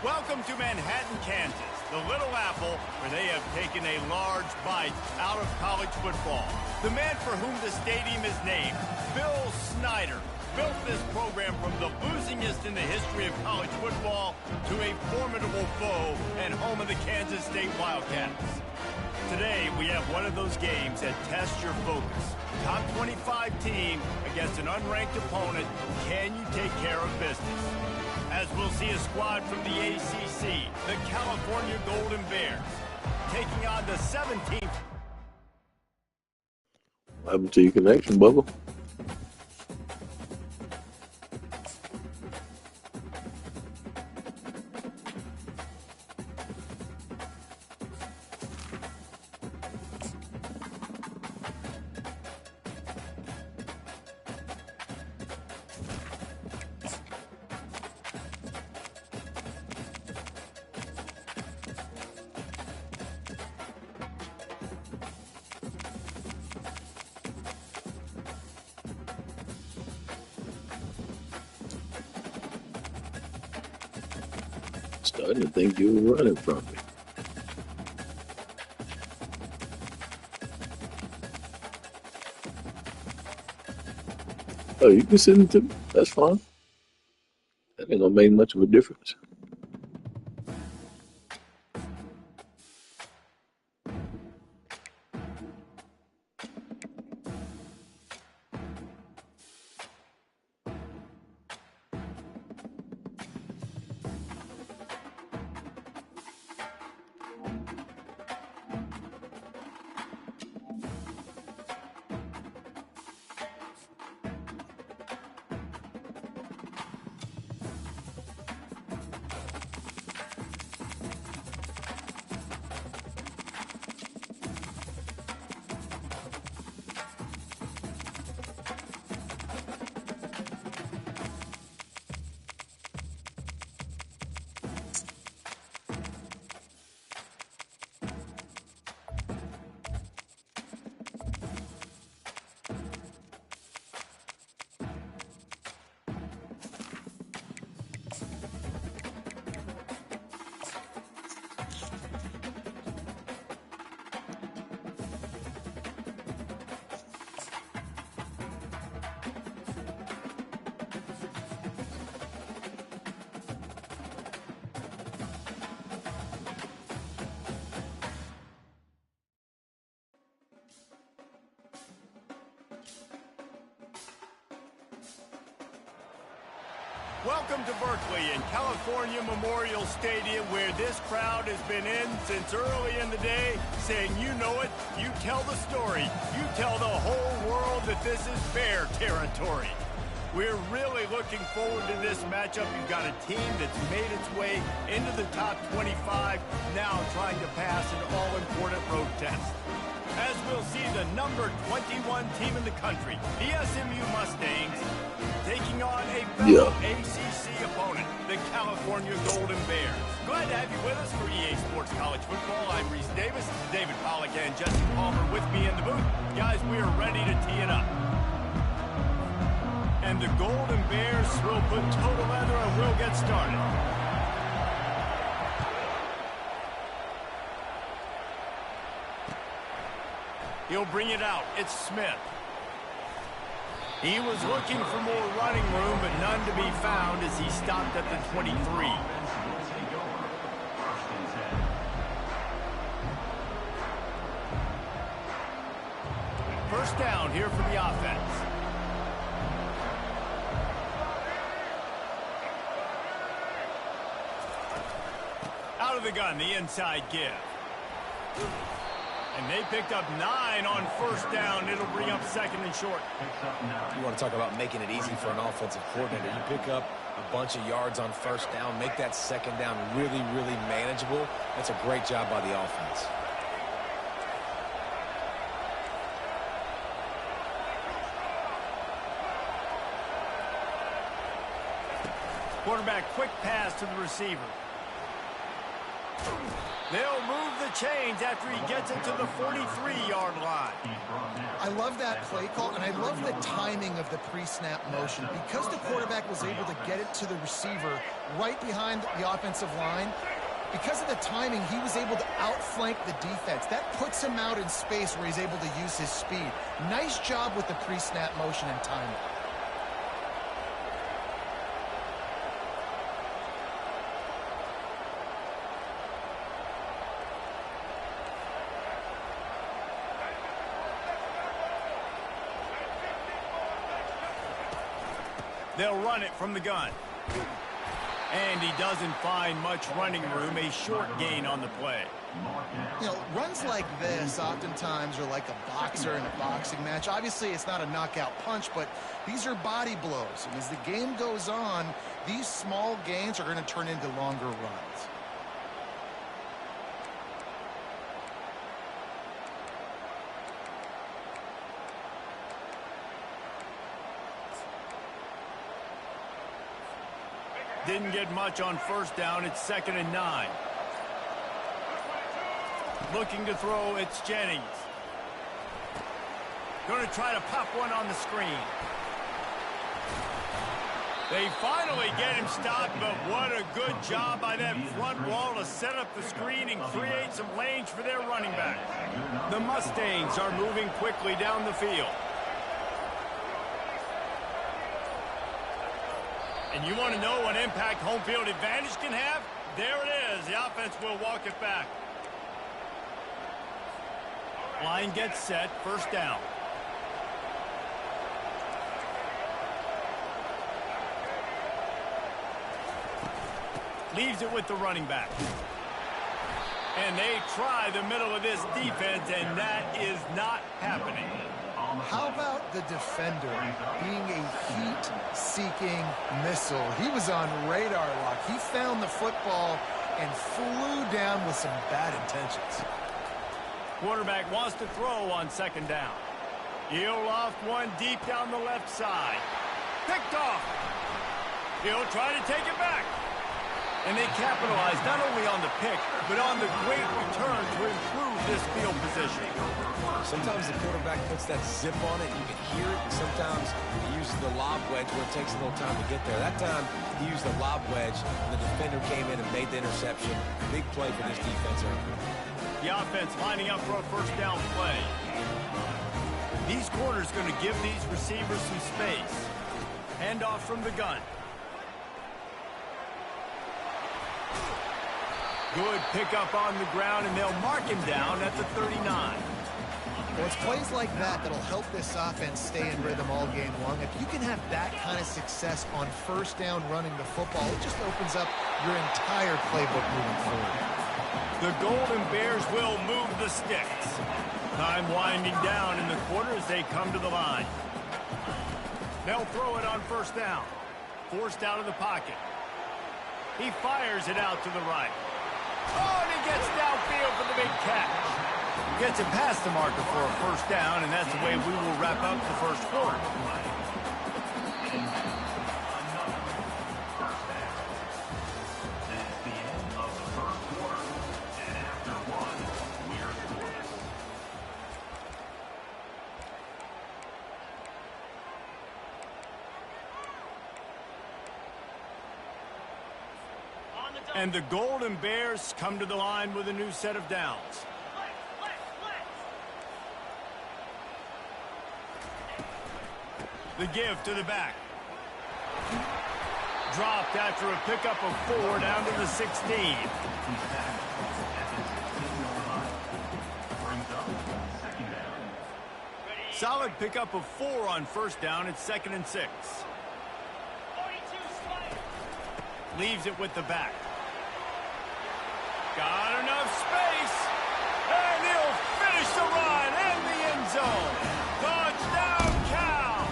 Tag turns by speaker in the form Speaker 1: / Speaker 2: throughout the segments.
Speaker 1: Welcome to Manhattan, Kansas, the Little Apple, where they have taken a large bite out of college football. The man for whom the stadium is named, Bill Snyder, built this program from the losingest in the history of college football to a formidable foe and home of the Kansas State Wildcats. Today, we have one of those games that tests your focus. Top 25 team against an unranked opponent. Can you take care of business? As we'll see a squad from the ACC, the California Golden Bears, taking on the 17th.
Speaker 2: What happened to your connection, Bubba? Starting to think you were running from me. Oh, you can send it to me. That's fine. That ain't gonna make much of a difference.
Speaker 1: Welcome to Berkeley and California Memorial Stadium, where this crowd has been in since early in the day, saying, you know it, you tell the story, you tell the whole world that this is Bear territory. We're really looking forward to this matchup. You've got a team that's made its way into the top 25, now trying to pass an all-important road test. As we'll see the number 21 team in the country, the SMU Mustangs, taking on a fellow ACC opponent, the California Golden Bears. Glad to have you with us for EA Sports College Football. I'm Reese Davis, David Pollack and Jesse Palmer with me in the booth. Guys, we are ready to tee it up. And the Golden Bears will put total leather and we'll get started. He'll bring it out. It's Smith. He was looking for more running room, but none to be found as he stopped at the 23. First down here for the offense. Out of the gun, the inside give. And they picked up 9 on first down. It'll bring up second and short.
Speaker 3: You want to talk about making it easy for an offensive coordinator. You pick up a bunch of yards on first down, make that second down really, really manageable. That's a great job by the offense.
Speaker 1: Quarterback, quick pass to the receiver. They'll move the chains after he gets it to the 43-yard line.
Speaker 4: I love that play call, and I love the timing of the pre-snap motion. Because the quarterback was able to get it to the receiver right behind the offensive line, because of the timing, he was able to outflank the defense. That puts him out in space where he's able to use his speed. Nice job with the pre-snap motion and timing.
Speaker 1: They'll run it from the gun. And he doesn't find much running room, a short gain on the play.
Speaker 4: You know, runs like this oftentimes are like a boxer in a boxing match. Obviously, it's not a knockout punch, but these are body blows. And as the game goes on, these small gains are going to turn into longer runs.
Speaker 1: Didn't get much on first down. It's 2nd and 9. Looking to throw, it's Jennings. Going to try to pop one on the screen. They finally get him stopped, but what a good job by that front wall to set up the screen and create some lanes for their running back. The Mustangs are moving quickly down the field. And you want to know what impact home field advantage can have? There it is. The offense will walk it back. Line gets set. First down. Leaves it with the running back. And they try the middle of this defense, and that is not happening.
Speaker 4: How about the defender being a heat-seeking missile? He was on radar lock. He found the football and flew down with some bad intentions.
Speaker 1: Quarterback wants to throw on 2nd down. He'll loft one deep down the left side. Picked off. He'll try to take it back. And they capitalize not only on the pick, but on the great return to improve this field position.
Speaker 3: Sometimes the quarterback puts that zip on it, you can hear it, and sometimes he uses the lob wedge where it takes a little time to get there. That time, he used the lob wedge, and the defender came in and made the interception. Big play for this defense.
Speaker 1: The offense lining up for a first down play. These corners going to give these receivers some space. Hand off from the gun. Good pickup on the ground, and they'll mark him down at the 39.
Speaker 4: Well, it's plays like that that'll help this offense stay in rhythm all game long. If you can have that kind of success on first down running the football, it just opens up your entire playbook moving forward.
Speaker 1: The Golden Bears will move the sticks. Time winding down in the quarter as they come to the line. They'll throw it on first down. Forced out of the pocket. He fires it out to the right. Oh, and he gets downfield for the big catch. Gets it past the marker for a first down, and that's the way we will wrap up the first quarter. And the Golden Bears come to the line with a new set of downs. The give to the back. Dropped after a pickup of 4 down to the 16. Solid pickup of 4 on first down. It's 2nd and 6. Leaves it with the back. Got enough space. And he'll finish the run in the end zone. Touchdown, Cal.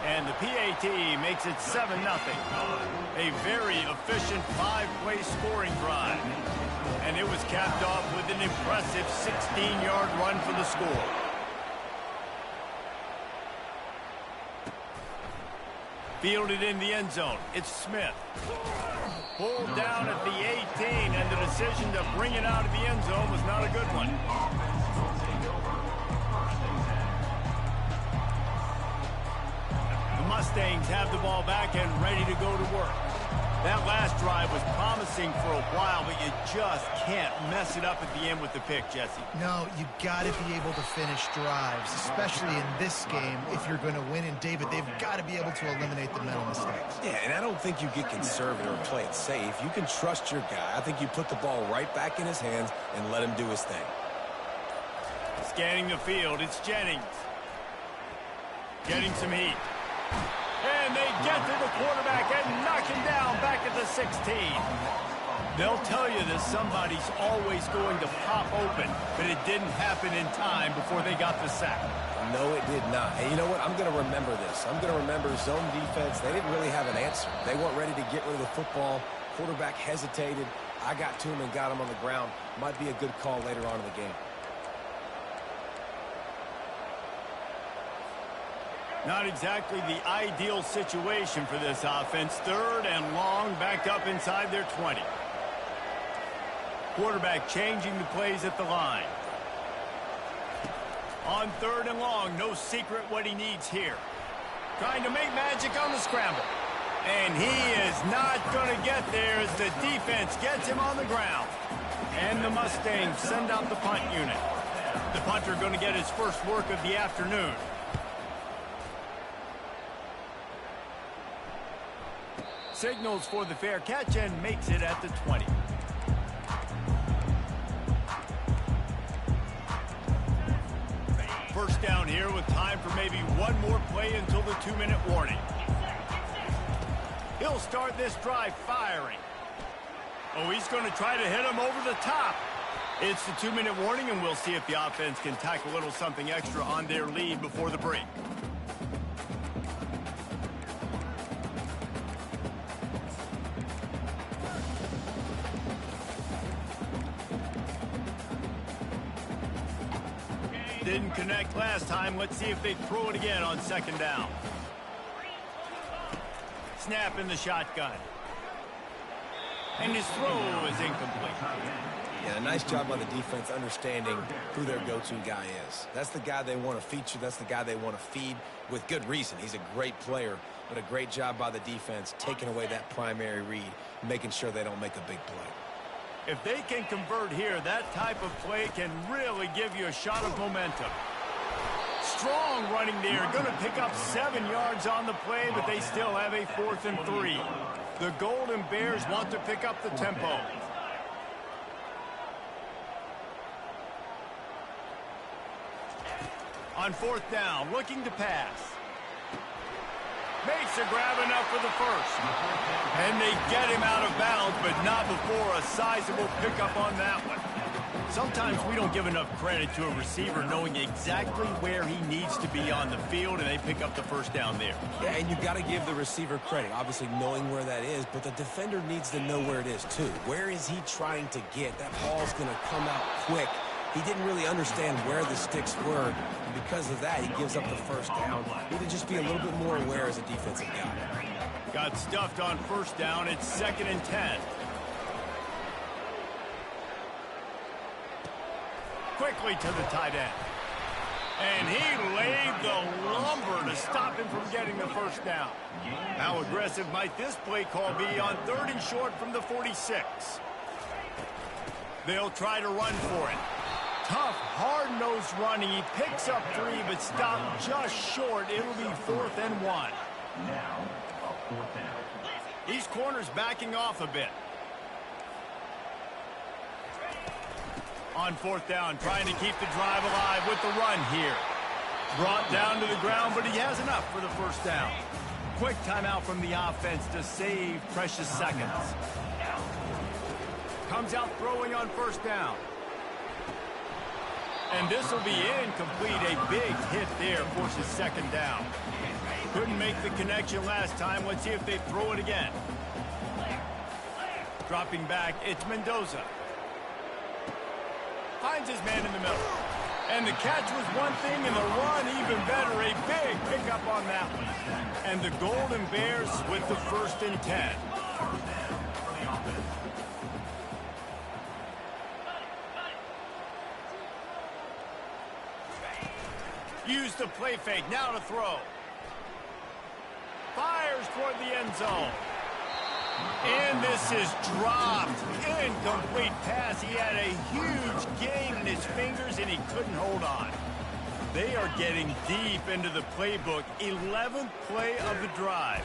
Speaker 1: And the PAT makes it 7-0. A very efficient 5-play scoring drive. And it was capped off with an impressive 16-yard run for the score. Fielded in the end zone. It's Smith. Pulled down at the 18, and the decision to bring it out of the end zone was not a good one. The Mustangs have the ball back and ready to go to work. That last drive was promising for a while, but you just can't mess it up at the end with the pick, Jesse.
Speaker 4: No, you got to be able to finish drives, especially in this game if you're going to win. And, David, they've got to be able to eliminate the mental mistakes.
Speaker 3: Yeah, and I don't think you get conservative or play it safe. You can trust your guy. I think you put the ball right back in his hands and let him do his thing.
Speaker 1: Scanning the field, it's Jennings. Getting some heat. And they get to the quarterback and knock him down back at the 16. They'll tell you that somebody's always going to pop open, but it didn't happen in time before they got the sack.
Speaker 3: No, it did not. And you know what? I'm going to remember this. I'm going to remember zone defense. They didn't really have an answer. They weren't ready to get rid of the football. Quarterback hesitated. I got to him and got him on the ground. Might be a good call later on in the game.
Speaker 1: Not exactly the ideal situation for this offense. 3rd and long, back up inside their 20. Quarterback changing the plays at the line. On 3rd and long, no secret what he needs here. Trying to make magic on the scramble. And he is not going to get there as the defense gets him on the ground. And the Mustangs send out the punt unit. The punter going to get his first work of the afternoon. Signals for the fair catch and makes it at the 20. First down here with time for maybe one more play until the 2-minute warning. He'll start this drive firing. Oh, he's going to try to hit him over the top. It's the 2-minute warning, and we'll see if the offense can tack a little something extra on their lead before the break. Didn't connect last time. Let's see if they throw it again on 2nd down. Snap in the shotgun. And his throw is incomplete.
Speaker 3: Yeah, a nice job by the defense understanding who their go-to guy is. That's the guy they want to feature. That's the guy they want to feed with good reason. He's a great player, but a great job by the defense taking away that primary read, making sure they don't make a big play.
Speaker 1: If they can convert here, that type of play can really give you a shot of momentum. Strong running there. Going to pick up 7 yards on the play, but they still have a 4th and 3. The Golden Bears want to pick up the tempo. On 4th down, looking to pass. Makes a grab enough for the first. And they get him out of bounds, but not before a sizable pickup on that one. Sometimes we don't give enough credit to a receiver knowing exactly where he needs to be on the field, and they pick up the first down there.
Speaker 3: Yeah, and you've got to give the receiver credit, obviously knowing where that is, but the defender needs to know where it is too. Where is he trying to get? That ball's going to come out quick. He didn't really understand where the sticks were, and because of that, he gives up the first down. He need to just be a little bit more aware as a defensive guy.
Speaker 1: Got stuffed on 1st down. It's 2nd and 10. Quickly to the tight end. And he laid the lumber to stop him from getting the first down. How aggressive might this play call be on 3rd and short from the 46? They'll try to run for it. Tough, hard-nosed running. He picks up 3, but stopped just short. It'll be 4th and 1. These corners backing off a bit. On 4th down, trying to keep the drive alive with the run here. Brought down to the ground, but he has enough for the first down. Quick timeout from the offense to save precious seconds. Comes out throwing on 1st down. And this will be incomplete. A big hit there forces 2nd down. Couldn't make the connection last time. Let's see if they throw it again. Dropping back, it's Mendoza. Finds his man in the middle. And the catch was one thing, and the run even better. A big pickup on that one. And the Golden Bears with the 1st and 10. Use the play fake, now to throw. Fires toward the end zone. And this is dropped. Incomplete pass. He had a huge gain in his fingers, and he couldn't hold on. They are getting deep into the playbook. 11th play of the drive.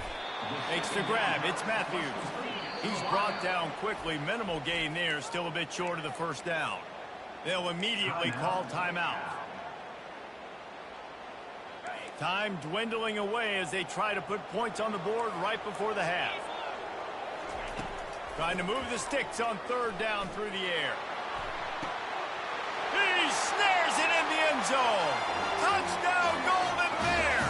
Speaker 1: Makes the grab. It's Matthews. He's brought down quickly. Minimal gain there. Still a bit short of the 1st down. They'll immediately call timeout. Time dwindling away as they try to put points on the board right before the half. Trying to move the sticks on 3rd down through the air. He snares it in the end zone. Touchdown, Golden Bear.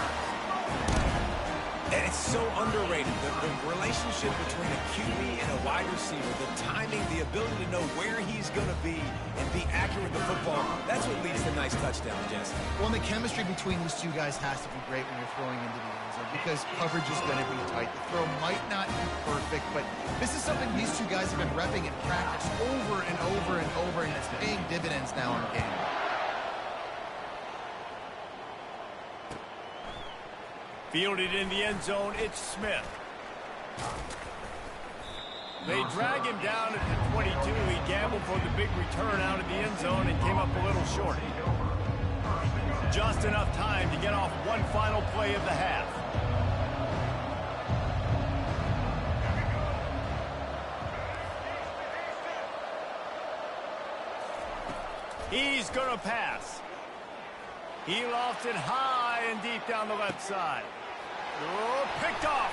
Speaker 3: And it's so underrated. The relationship between a QB and a wide receiver, the timing, the ability to know where he's going to be and be accurate with the football, that's what leads to nice touchdowns, Jesse.
Speaker 4: Well, and the chemistry between these two guys has to be great when you're throwing into the end zone because coverage is going to be tight. The throw might not be perfect, but this is something these two guys have been repping in practice over and over and over, and it's paying dividends now in the game.
Speaker 1: Fielded in the end zone, it's Smith. They drag him down at the 22. He gambled for the big return out of the end zone and came up a little short. Just enough time to get off one final play of the half. He's going to pass. He lofts it high and deep down the left side. Oh, picked off.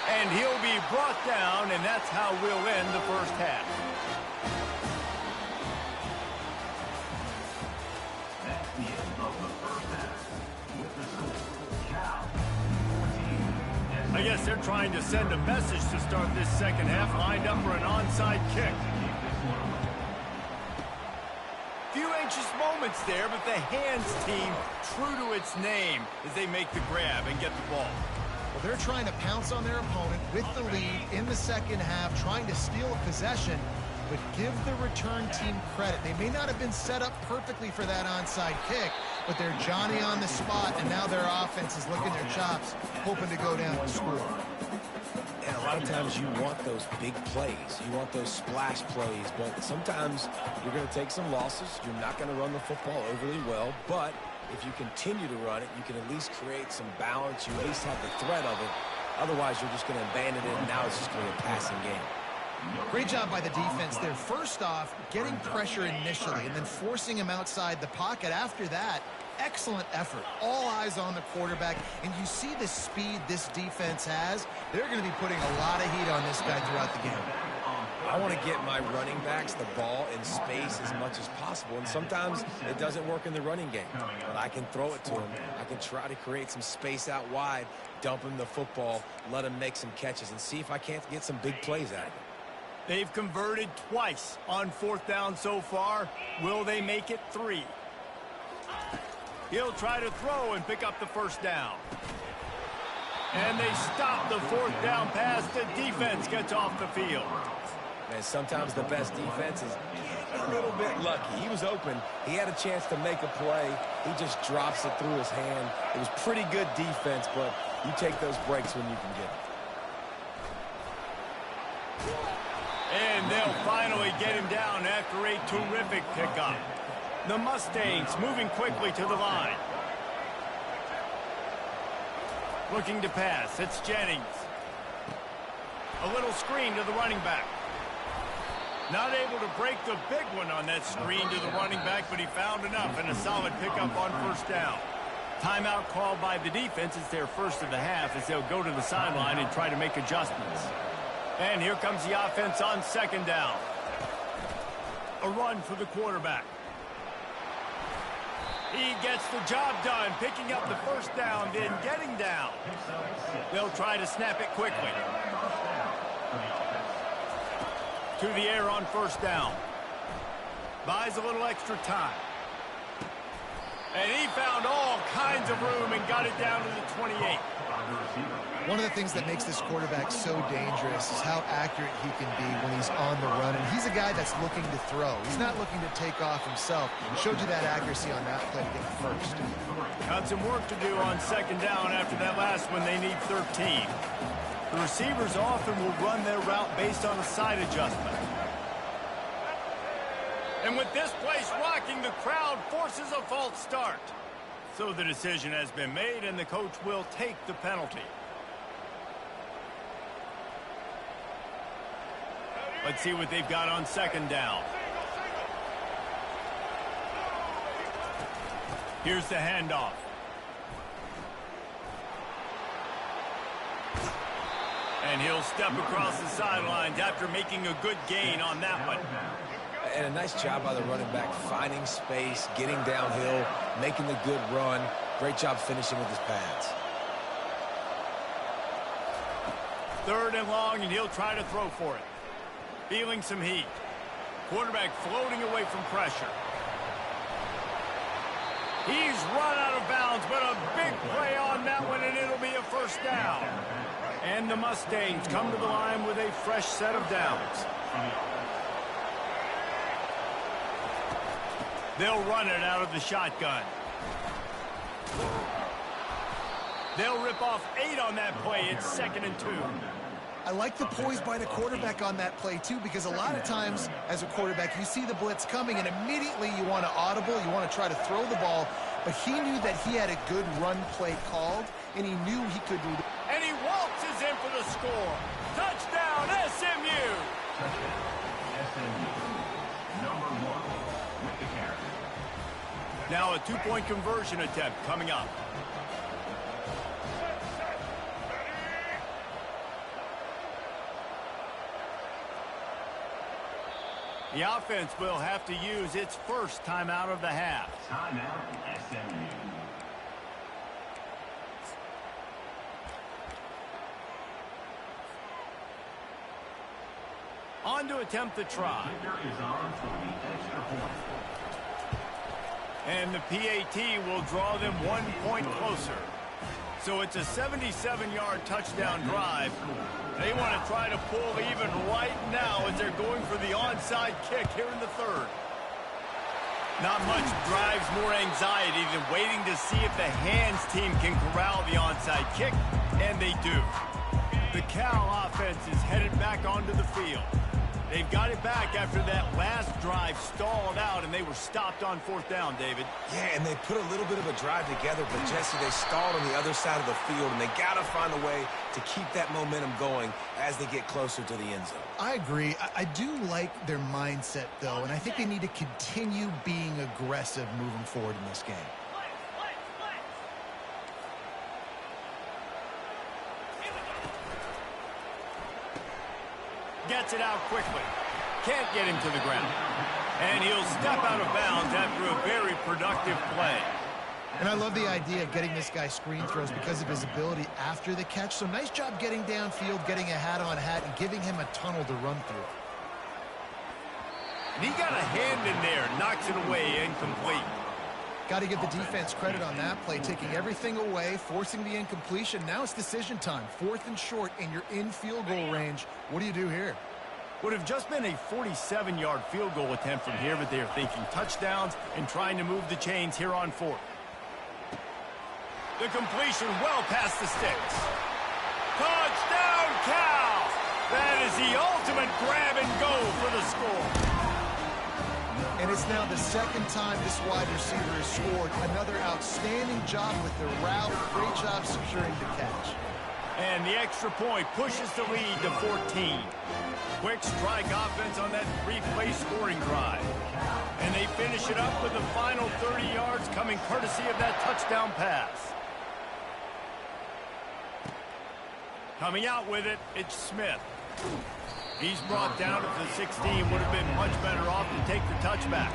Speaker 1: And he'll be brought down, and that's how we'll end the 1st half. I guess they're trying to send a message to start this 2nd half, lined up for an onside kick. Few anxious moments there, but the hands team true to its name as they make the grab and get the ball.
Speaker 4: Well, they're trying to pounce on their opponent with the lead in the 2nd half, trying to steal a possession, but give the return team credit. They may not have been set up perfectly for that onside kick, but they're Johnny on the spot, and now their offense is licking their chops, hoping to go down and score.
Speaker 3: And a lot of times you want those big plays. You want those splash plays. But sometimes you're going to take some losses. You're not going to run the football overly well. But if you continue to run it, you can at least create some balance. You at least have the threat of it. Otherwise, you're just going to abandon it, and now it's just going to be a passing game.
Speaker 4: Great job by the defense there. First off, getting pressure initially and then forcing him outside the pocket. After that, excellent effort. All eyes on the quarterback. And you see the speed this defense has. They're going to be putting a lot of heat on this guy throughout the game.
Speaker 3: I want to get my running backs the ball in space as much as possible. And sometimes it doesn't work in the running game. But I can throw it to him. I can try to create some space out wide, dump him the football, let him make some catches, and see if I can't get some big plays out of it.
Speaker 1: They've converted twice on 4th down so far. Will they make it 3? He'll try to throw and pick up the 1st down. And they stop the 4th down pass. The defense gets off the field.
Speaker 3: And sometimes the best defense is a little bit lucky. He was open. He had a chance to make a play. He just drops it through his hand. It was pretty good defense, but you take those breaks when you can get them.
Speaker 1: And they'll finally get him down after a terrific pickup. The Mustangs moving quickly to the line. Looking to pass. It's Jennings. A little screen to the running back. Not able to break the big one on that screen to the running back, but he found enough and a solid pickup on 1st down. Timeout called by the defense. It's their first of the half as they'll go to the sideline and try to make adjustments. And here comes the offense on 2nd down. A run for the quarterback. He gets the job done, picking up the 1st down, then getting down. They'll try to snap it quickly. To the air on 1st down. Buys a little extra time. And he found all kinds of room and got it down to the 28.
Speaker 4: One of the things that makes this quarterback so dangerous is how accurate he can be when he's on the run. And he's a guy that's looking to throw. He's not looking to take off himself. He showed you that accuracy on that play to get the first.
Speaker 1: Got some work to do on second down after that last one. They need 13. The receivers often will run their route based on a side adjustment. And with this place rocking, the crowd forces a false start. So the decision has been made, and the coach will take the penalty. Let's see what they've got on second down. Here's the handoff. And he'll step across the sidelines after making a good gain on that one.
Speaker 3: And a nice job by the running back, finding space, getting downhill, making the good run. Great job finishing with his pads.
Speaker 1: Third and long, and he'll try to throw for it. Feeling some heat. Quarterback floating away from pressure. He's run out of bounds, but a big play on that one, and it'll be a first down. And the Mustangs come to the line with a fresh set of downs. They'll run it out of the shotgun. They'll rip off 8 on that play. It's 2nd and 2.
Speaker 4: I like the poise by the quarterback on that play, too, because a lot of times as a quarterback, you see the blitz coming, and immediately you want to audible, you want to try to throw the ball, but he knew that he had a good run play called, and he knew he could do it.
Speaker 1: And he waltzes in for the score. Touchdown, SMU! Now a 2-point conversion attempt coming up. The offense will have to use its first timeout of the half.
Speaker 5: Timeout, SMU.
Speaker 1: On to attempt the try. And the PAT will draw them 1 point closer. So it's a 77-yard touchdown drive. They want to try to pull even right now as they're going for the onside kick here in the third. Not much drives more anxiety than waiting to see if the hands team can corral the onside kick, and they do. The Cal offense is headed back onto the field. They've got it back after that last drive stalled out, and they were stopped on 4th down, David.
Speaker 3: Yeah, and they put a little bit of a drive together, but Jesse, they stalled on the other side of the field, and they got to find a way to keep that momentum going as they get closer to the end zone.
Speaker 4: I agree. I do like their mindset, though, and I think they need to continue being aggressive moving forward in this game.
Speaker 1: Gets it out quickly. Can't get him to the ground. And he'll step out of bounds after a very productive play.
Speaker 4: And I love the idea of getting this guy screen throws because of his ability after the catch. So nice job getting downfield, getting a hat-on-hat, and giving him a tunnel to run through.
Speaker 1: And he got a hand in there, knocks it away, incomplete.
Speaker 4: Got to give the defense credit on that play, taking everything away, forcing the incompletion. Now it's decision time. 4th and short, and you're in field goal range. What do you do here?
Speaker 1: Would have just been a 47-yard field goal attempt from here, but they are thinking touchdowns and trying to move the chains here on 4th. The completion well past the sticks. Touchdown, Cal! That is the ultimate grab and go for the score.
Speaker 4: And it's now the 2nd time this wide receiver has scored. Another outstanding job with the route. Great job securing the catch.
Speaker 1: And the extra point pushes the lead to 14. Quick strike offense on that 3-play scoring drive. And they finish it up with the final 30 yards coming courtesy of that touchdown pass. Coming out with it, it's Smith. He's brought down at the 16. Would have been much better off to take the touchback.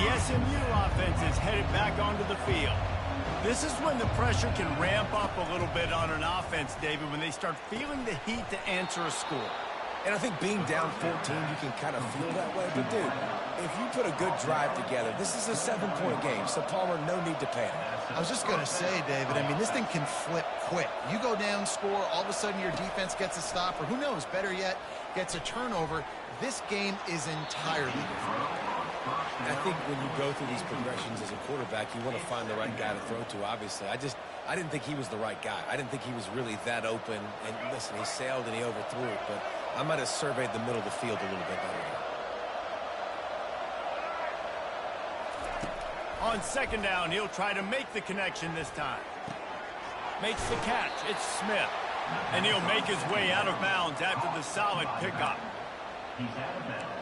Speaker 1: The SMU offense is headed back onto the field. This is when the pressure can ramp up a little bit on an offense, David, when they start feeling the heat to answer a score.
Speaker 3: And I think being down 14, you can kind of feel that way. But, dude, if you put a good drive together, this is a 7-point game. So, Palmer, no need to panic.
Speaker 4: I was just going to say, David, I mean, this thing can flip quick. You go down, score, all of a sudden your defense gets a stop, or who knows, better yet, gets a turnover. This game is entirely different.
Speaker 3: I think when you go through these progressions as a quarterback, you want to find the right guy to throw to, obviously. I didn't think he was the right guy. I didn't think he was really that open. And, listen, he sailed and he overthrew it, but I might have surveyed the middle of the field a little bit better.
Speaker 1: On second down, he'll try to make the connection this time. Makes the catch. It's Smith. And he'll make his way out of bounds after the solid pickup.
Speaker 5: He's out of bounds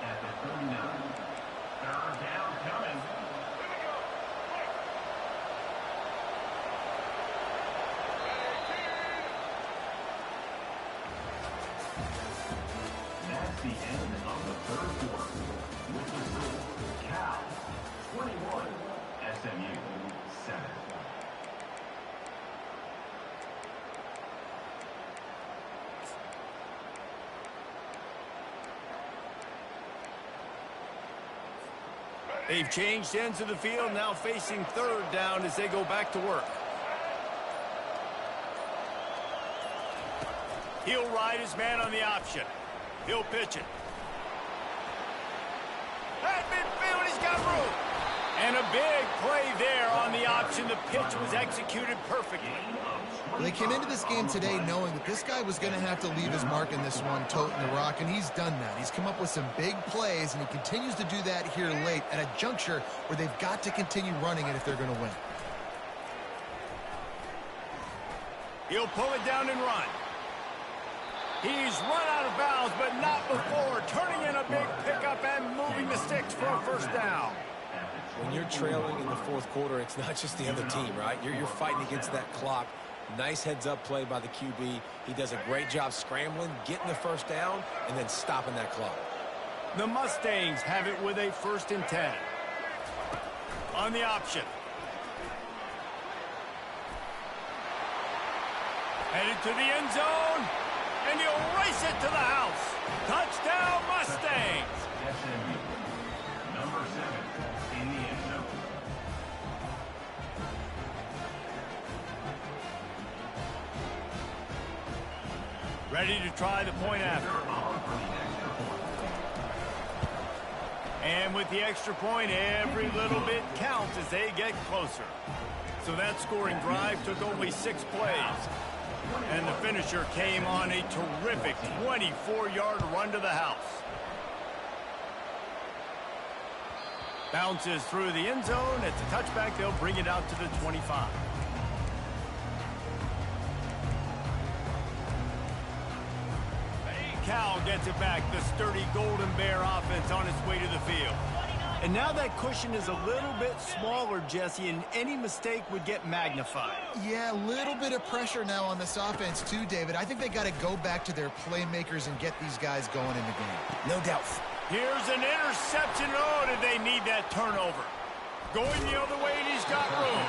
Speaker 5: at the 39. Third down coming. That's the end of the third quarter. With the score, Cal 21, SMU 7.
Speaker 1: They've changed ends of the field, now facing third down as they go back to work. He'll ride his man on the option. He'll pitch it. At midfield, he's got room. And a big play there on the option. The pitch was executed perfectly.
Speaker 4: Well, they came into this game today knowing that this guy was going to have to leave his mark in this one, toting the rock, and he's done that. He's come up with some big plays, and he continues to do that here late at a juncture where they've got to continue running it if they're going to win.
Speaker 1: He'll pull it down and run. He's run out of bounds, but not before turning in a big pickup and moving the sticks for a first down.
Speaker 3: When you're trailing in the fourth quarter, it's not just the other team, right? You're fighting against that clock. Nice heads-up play by the QB. He does a great job scrambling, getting the first down, and then stopping that clock.
Speaker 1: The Mustangs have it with a 1st and 10. On the option. Headed to the end zone, and he'll race it to the house. Touchdown, Mustangs!
Speaker 5: SMU, number 7, in the end zone.
Speaker 1: Ready to try the point after. And with the extra point, every little bit counts as they get closer. So that scoring drive took only 6 plays. And the finisher came on a terrific 24-yard run to the house. Bounces through the end zone. It's a touchback. They'll bring it out to the 25. Cal gets it back. The sturdy Golden Bear offense on its way to the field. And now that cushion is a little bit smaller, Jesse, and any mistake would get magnified.
Speaker 4: Yeah, a little bit of pressure now on this offense too, David. I think they got to go back to their playmakers and get these guys going in the game.
Speaker 3: No doubt.
Speaker 1: Here's an interception. Oh, did they need that turnover? Going the other way, and he's got room.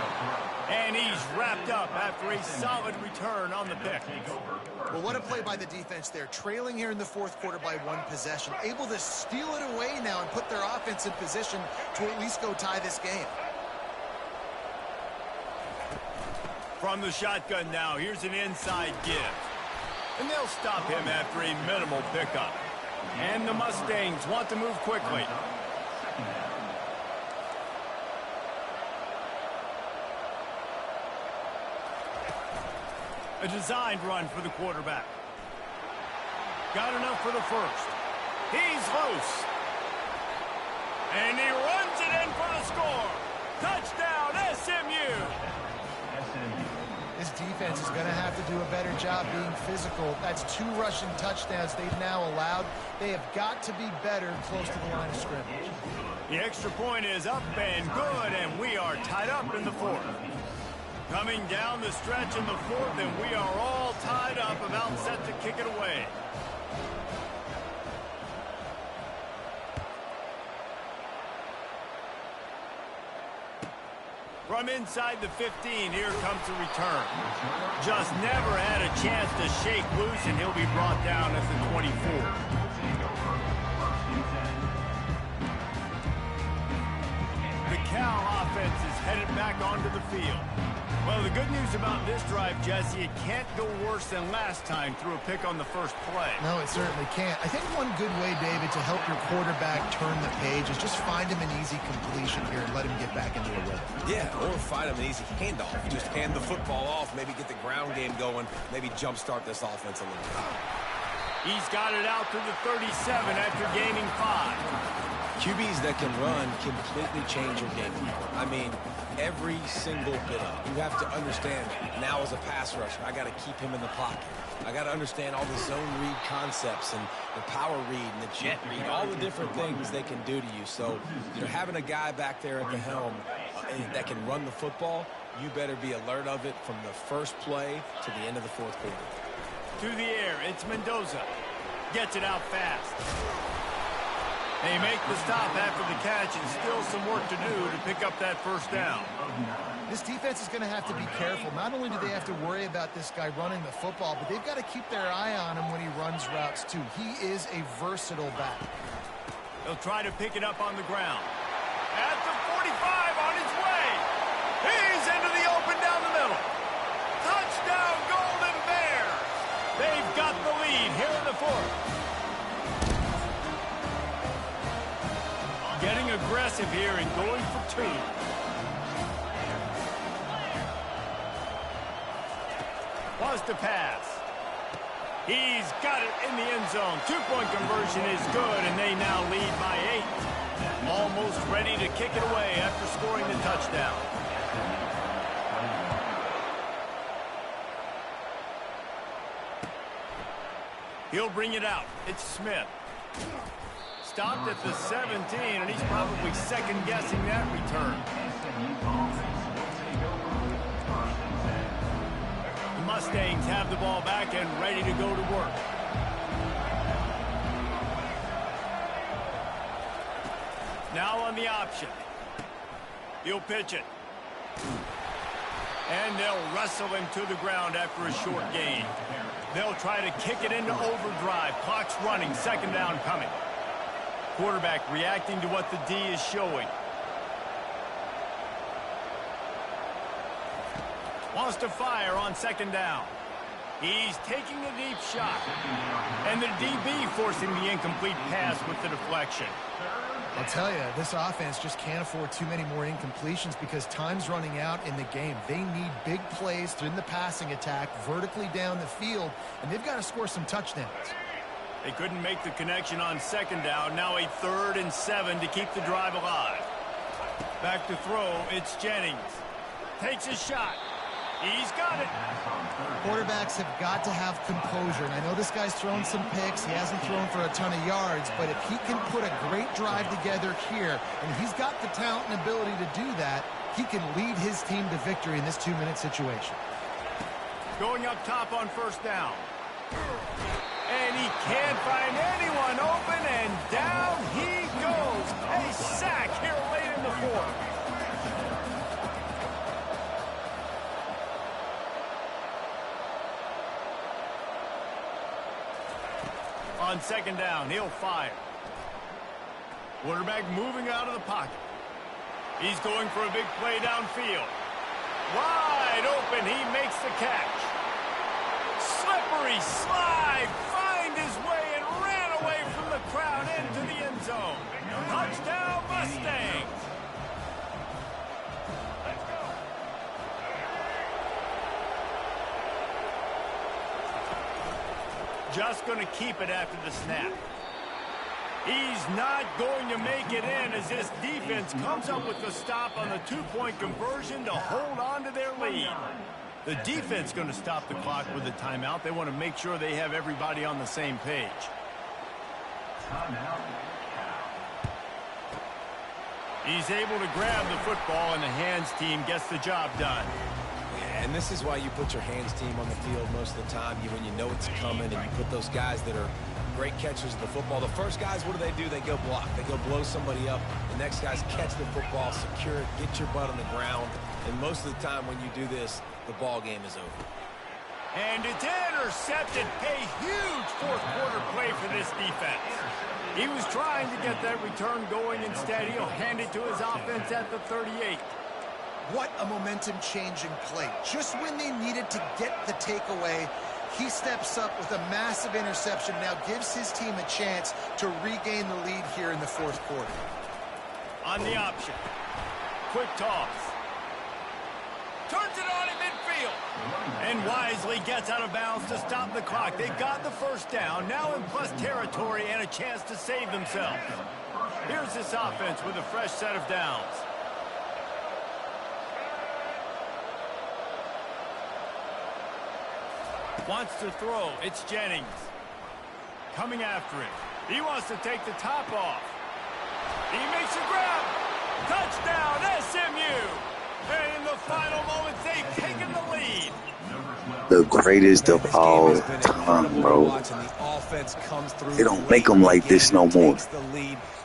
Speaker 1: And he's wrapped up after a solid return on the pick.
Speaker 4: Well, what a play by the defense there. Trailing here in the fourth quarter by 1 possession. Able to steal it away now and put their offense in position to at least go tie this game.
Speaker 1: From the shotgun now, here's an inside give. And they'll stop him after a minimal pickup. And the Mustangs want to move quickly. A designed run for the quarterback. Got enough for the first. He's loose. And he runs it in for the score. Touchdown, SMU.
Speaker 4: This defense is going to have to do a better job being physical. That's 2 rushing touchdowns they've now allowed. They have got to be better close to the line of scrimmage.
Speaker 1: The extra point is up and good, and we are tied up in the fourth. Coming down the stretch in the fourth, and we are all tied up, about set to kick it away. From inside the 15, here comes the return. Just never had a chance to shake loose, and he'll be brought down at the 24. The Cal offense is headed back onto the field. Well, the good news about this drive, Jesse, it can't go worse than last time through a pick on the first play.
Speaker 4: No, it certainly can't. I think one good way, David, to help your quarterback turn the page is just find him an easy completion here and let him get back into a rhythm.
Speaker 3: Yeah, or find him an easy handoff. Just hand the football off, maybe get the ground game going, maybe jumpstart this offense a little bit.
Speaker 1: He's got it out to the 37 after gaining 5.
Speaker 3: QBs that can run completely change your game. I mean, every single bit of it. You have to understand, now as a pass rusher, I got to keep him in the pocket. I got to understand all the zone read concepts and the power read and the jet read, all the different things they can do to you. So, having a guy back there at the helm that can run the football, you better be alert of it from the first play to the end of the fourth quarter.
Speaker 1: To the air, it's Mendoza. Gets it out fast. They make the stop after the catch, and still some work to do to pick up that first down.
Speaker 4: This defense is going to have to be careful. Not only do they have to worry about this guy running the football, but they've got to keep their eye on him when he runs routes, too. He is a versatile back.
Speaker 1: They'll try to pick it up on the ground. At the 45, on his way. He's into the open down the middle. Touchdown, Golden Bears. They've got the lead here in the fourth. Getting aggressive here and going for 2. Wants to pass. He's got it in the end zone. 2-point conversion is good, and they now lead by 8. Almost ready to kick it away after scoring the touchdown. He'll bring it out. It's Smith. Stopped at the 17, and he's probably second-guessing that return. The Mustangs have the ball back and ready to go to work. Now on the option. He'll pitch it. And they'll wrestle him to the ground after a short gain. They'll try to kick it into overdrive. Clock's running. Second down coming. Quarterback reacting to what the D is showing. Wants to fire on second down. He's taking a deep shot. And the DB forcing the incomplete pass with the deflection.
Speaker 4: I'll tell you, this offense just can't afford too many more incompletions because time's running out in the game. They need big plays in the passing attack, vertically down the field, and they've got to score some touchdowns.
Speaker 1: They couldn't make the connection on second down. Now a 3rd and 7 to keep the drive alive. Back to throw, it's Jennings. Takes a shot. He's got it.
Speaker 4: Quarterbacks have got to have composure. And I know this guy's thrown some picks. He hasn't thrown for a ton of yards. But if he can put a great drive together here, and he's got the talent and ability to do that, he can lead his team to victory in this 2-minute situation.
Speaker 1: Going up top on first down. And he can't find anyone open, and down he goes. A sack here late in the fourth. On second down, he'll fire. Quarterback moving out of the pocket. He's going for a big play downfield. Wide open, he makes the catch. Slippery slide, find his way and ran away from the crowd into the end zone. Touchdown, Mustangs. Just going to keep it after the snap. He's not going to make it in as this defense comes up with the stop on the 2-point conversion to hold on to their lead. The defense going to stop the clock with a timeout. They want to make sure they have everybody on the same page. He's able to grab the football, and the hands team gets the job done.
Speaker 3: And this is why you put your hands team on the field most of the time when you know it's coming, and you put those guys that are great catchers of the football. The first guys, what do? They go block. They go blow somebody up. The next guys catch the football, secure it, get your butt on the ground. And most of the time when you do this, the ball game is over.
Speaker 1: And it's intercepted. A huge fourth quarter play for this defense. He was trying to get that return going. Instead, he'll hand it to his offense at the 38.
Speaker 4: What a momentum-changing play. Just when they needed to get the takeaway, he steps up with a massive interception, now gives his team a chance to regain the lead here in the fourth quarter.
Speaker 1: On the option. Quick toss. Turns it on in midfield. And wisely gets out of bounds to stop the clock. They got the first down, now in plus territory and a chance to save themselves. Here's this offense with a fresh set of downs. Wants to throw. It's Jennings. Coming after him. He wants to take the top off. He makes a grab. Touchdown, SMU. And in the final moments, they've taken the lead.
Speaker 6: The greatest of all time, bro. They don't make them like this no more.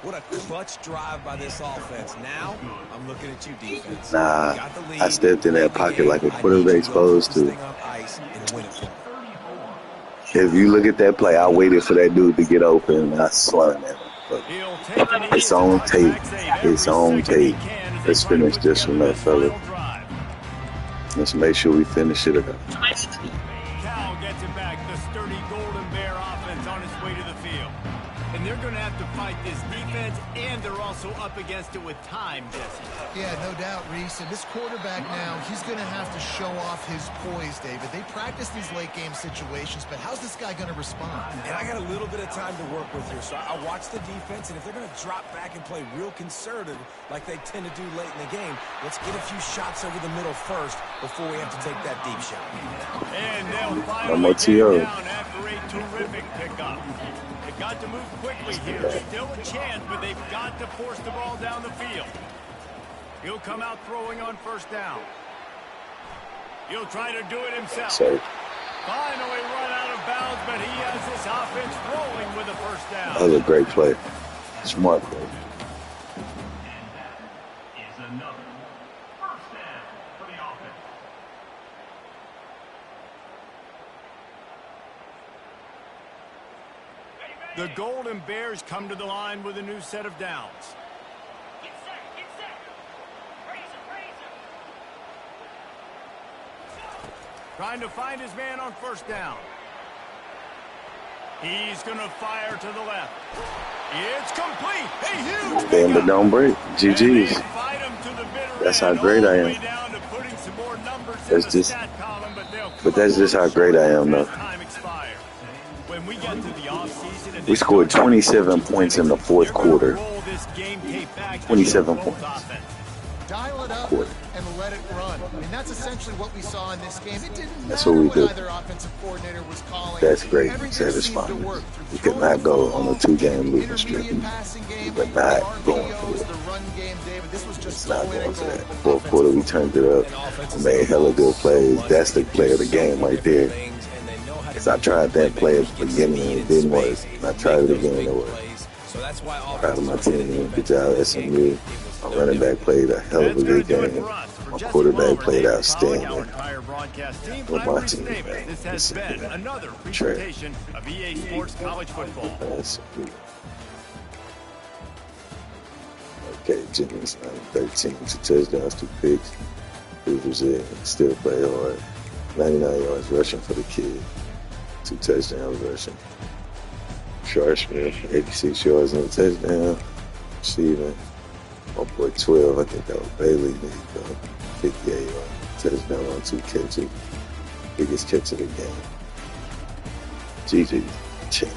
Speaker 3: What a clutch drive by this offense. Now, I'm looking at you, defense.
Speaker 6: Nah, I stepped in that pocket like a quarterback supposed to. If you look at that play, I waited for that dude to get open, and I slung him. But it's on tape. It's on tape. Let's finish this one up, fella. Let's make sure we finish it up.
Speaker 1: Cal gets it back. The sturdy Golden Bear offense on its way to the field. And they're going to have to fight this defense, and they're also up against it with time, Jesse.
Speaker 4: Yeah, no doubt, Reese. And this quarterback now, he's going to have to show off his poise, David. They practice these late-game situations, but how's this guy going to respond?
Speaker 3: And I got a little bit of time to work with here, so I watch the defense, and if they're going to drop back and play real conservative like they tend to do late in the game, let's get a few shots over the middle first before we have to take that deep shot.
Speaker 1: And they'll finally get down after a terrific pickup. They've got to move quickly here. Still a chance, but they've got to force the ball down the field. He'll come out throwing on first down. He'll try to do it himself. Finally run out of bounds, but he has this offense rolling with a first down.
Speaker 6: That was a great play. Smart play.
Speaker 5: And that is another first down for the offense.
Speaker 1: The Golden Bears come to the line with a new set of downs.
Speaker 7: Get set, get set. Raise him.
Speaker 1: Trying to find his man on first down. He's going to fire to the left. It's complete. A huge
Speaker 6: Damn, but don't break. GG's. That's how great I am. That's just, but that's just how great I am, though. We scored 27 points in the fourth quarter. 27 points.
Speaker 4: Dial it up and let it run. I mean, that's essentially what we saw in this game. It didn't
Speaker 6: That's
Speaker 4: matter
Speaker 6: what we
Speaker 4: what
Speaker 6: do.
Speaker 4: either offensive coordinator was calling.
Speaker 6: That's great.
Speaker 4: Everything
Speaker 6: Satisfying.
Speaker 4: seemed to work.
Speaker 6: We could not go on a 2-game losing streak.
Speaker 4: Intermediate passing game,
Speaker 6: But not
Speaker 4: our
Speaker 6: going
Speaker 4: VO
Speaker 6: for
Speaker 4: is
Speaker 6: it.
Speaker 4: the run game, David. This was just
Speaker 6: It's not
Speaker 4: slow in
Speaker 6: going
Speaker 4: and
Speaker 6: for that.
Speaker 4: goal.
Speaker 6: Fourth quarter, we turned it up. We made hella good plays. That's the play of the game right there. Because I tried that play at the beginning and it didn't work. And I tried it again and it worked. Proud of my team. Good job, SMU. My running back played a hell of a good game. My quarterback played outstanding. With my team, man.
Speaker 1: This has been another presentation of EA Sports College Football.
Speaker 6: That's good. Okay, Jennings, 13, 2 touchdowns, 2 picks. He was it. Still play hard. 99 yards rushing for the kid. 2 touchdowns rushing. Sharshman, 86 yards and a touchdown. Receiving. My boy 12, I think that was Bailey. There you go. 58 yards. Touchdown on 2 catches. Biggest catch of the game. GG. Champ.